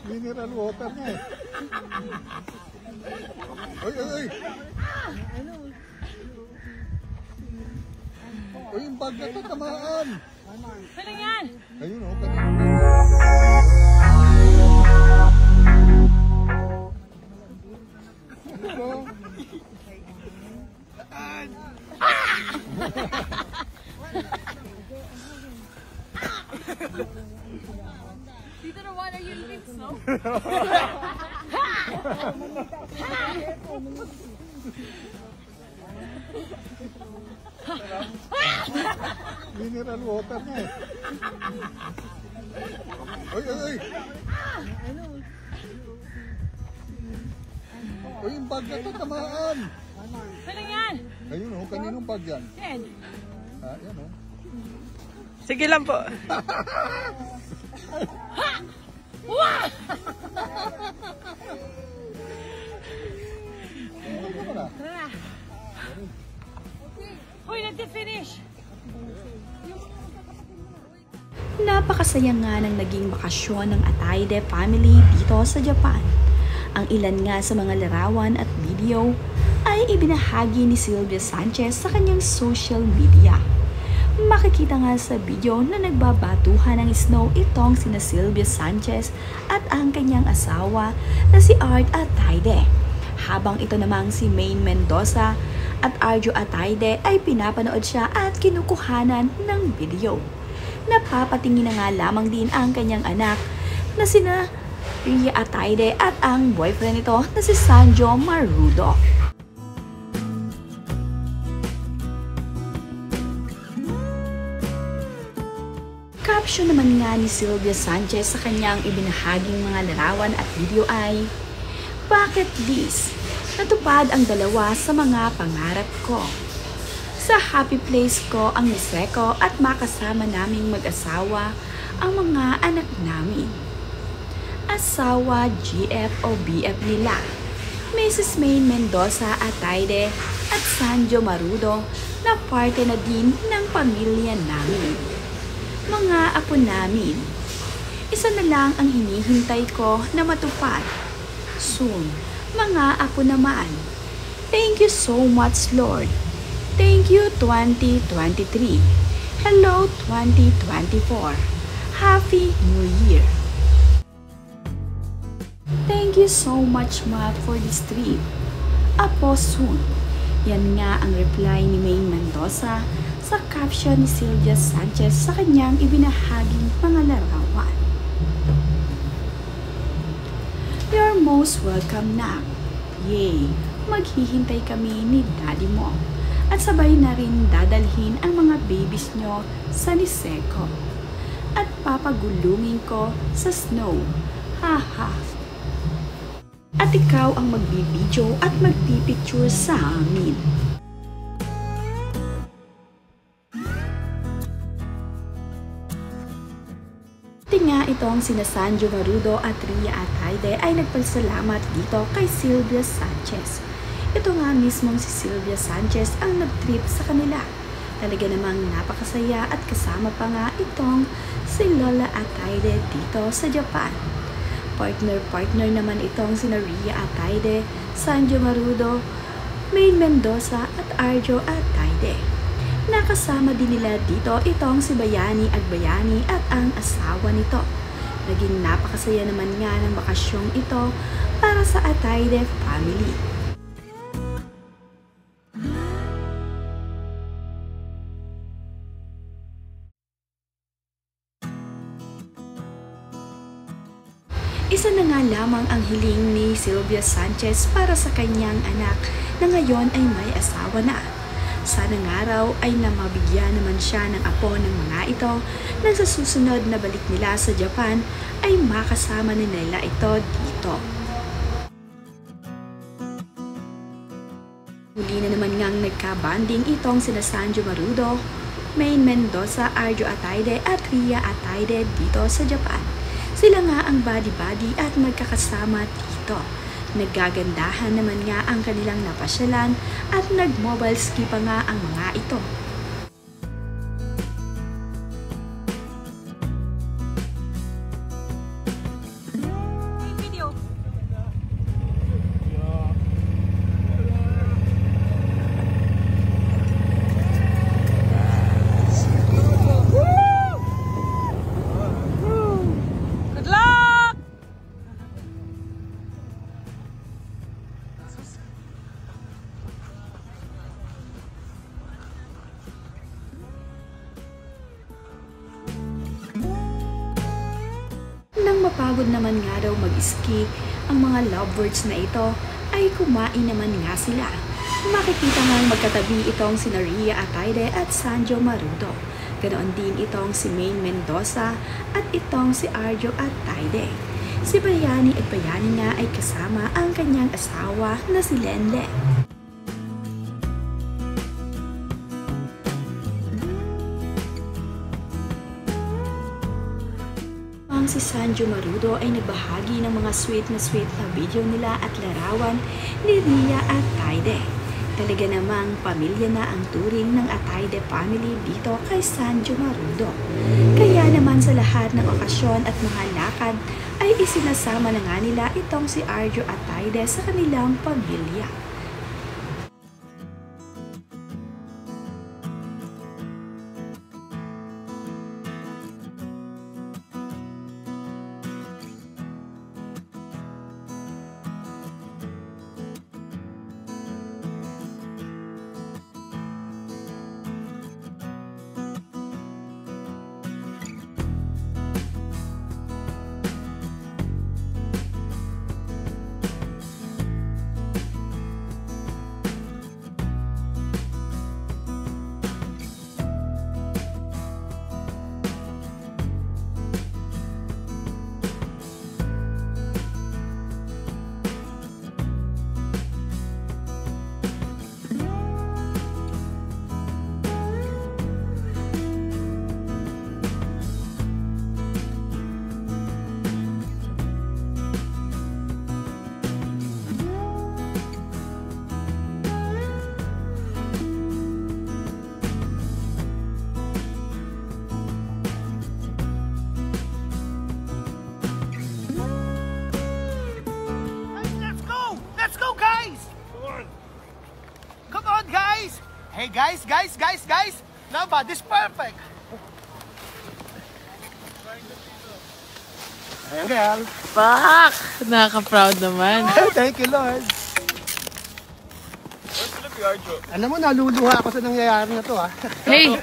Mineral water na eh. Ay, ay, ay! Ay, yung bag na ito, tamaan! Ano yan? Ayun o, kanina. Dito na water yung lips, no? Mineral water na eh. Ay, ay, ay! Ay, yung bag na ito, tamaan! Ano yan? Ayun o, kaninong bag yan? Yan. Ah, yan o. Sige lang po. Tara. Uy, nag-finish. Napakasaya nga ng naging bakasyon ng Ataide family dito sa Japan. Ang ilan nga sa mga larawan at video ay ibinahagi ni Sylvia Sanchez sa kanyang social media. Makikita nga sa video na nagbabatuhan ng snow itong sina Sylvia Sanchez at ang kanyang asawa na si Art Ataide. Habang ito namang si Maine Mendoza at Arjo Ataide ay pinapanood siya at kinukuhanan ng video. Napapatingin na nga lamang din ang kanyang anak na sina Ria Ataide at ang boyfriend nito na si Sanjo Marudo. Caption naman nga ni Sylvia Sanchez sa kanyang ibinahaging mga larawan at video ay, "Bucket list, natupad ang dalawa sa mga pangarap ko. Sa happy place ko ang niseko at makasama naming mag-asawa ang mga anak namin. Asawa, GF o BF nila, Mrs. Maine Mendoza Ataide at Sanjo Marudo na parte na din ng pamilya namin. Mga apo namin, isa na lang ang hinihintay ko na matupad. Soon, mga apo naman. Thank you so much, Lord. Thank you 2023. Hello 2024. Happy New Year. Thank you so much, Ma, for this trip. Apo soon." Yan nga ang reply ni Maine Mendoza sa caption ni Sylvia Sanchez sa kanyang ibinahaging mga larawan. "You're most welcome, Nak. Yay! Maghihintay kami ni Daddy mo. At sabay na rin dadalhin ang mga babies nyo sa Niseko. At papagulungin ko sa snow. Haha. At ikaw ang magbibideo at magpipicture sa amin." Nga itong sina Sanjo Marudo at Ria Ataide ay nagpasalamat dito kay Sylvia Sanchez. Ito nga mismong si Sylvia Sanchez ang nag-trip sa kanila. Talaga namang napakasaya at kasama pa nga itong si Lola Ataide dito sa Japan. Partner naman itong sina Ria Ataide, Sanjo Marudo, Maine Mendoza at Arjo Ataide. Nakasama din nila dito itong si Bayani Agbayani at ang asawa nito. Naging napakasaya naman nga ng bakasyong ito para sa Ataide family. Isa na nga lamang ang hiling ni Sylvia Sanchez para sa kanyang anak na ngayon ay may asawa na. Sana nga raw ay namabigyan naman siya ng apo ng mga ito na sa susunod na balik nila sa Japan ay makasama na nila ito dito. Muli na naman ngang nagka-banding itong sina Sanjo Marudo, Maine Mendoza, Arjo Ataide at Ria Ataide dito sa Japan. Sila nga ang body-body at magkakasama dito. Naggagandahan naman nga ang kanilang napasyalan at nag-mobile ski pa nga ang mga ito. pagod naman nga daw mag-ski ang mga lovebirds na ito, ay kumain naman nga sila. Makikita nga magkatabi itong si Rhea Atayde at Sanjo Marudo. Ganoon din itong si Maine Mendoza at itong si Arjo Atayde. Si Bayani at Bayani nga ay kasama ang kanyang asawa na si Lenle. Si Sanjo Marudo ay nagbahagi ng mga sweet na video nila at larawan ni Rhea Atayde. Talaga namang pamilya na ang turing ng Atayde family dito kay Sanjo Marudo. Kaya naman sa lahat ng okasyon at mga lakad ay isinasama na nga nila itong si Arjo Atayde sa kanilang pamilya. Hey guys! Now body's perfect! Ayan girl! Fuck! Nakaka-proud naman. Thank you Lord! Alam mo, naluluha ako sa nangyayari na to ha. Hey!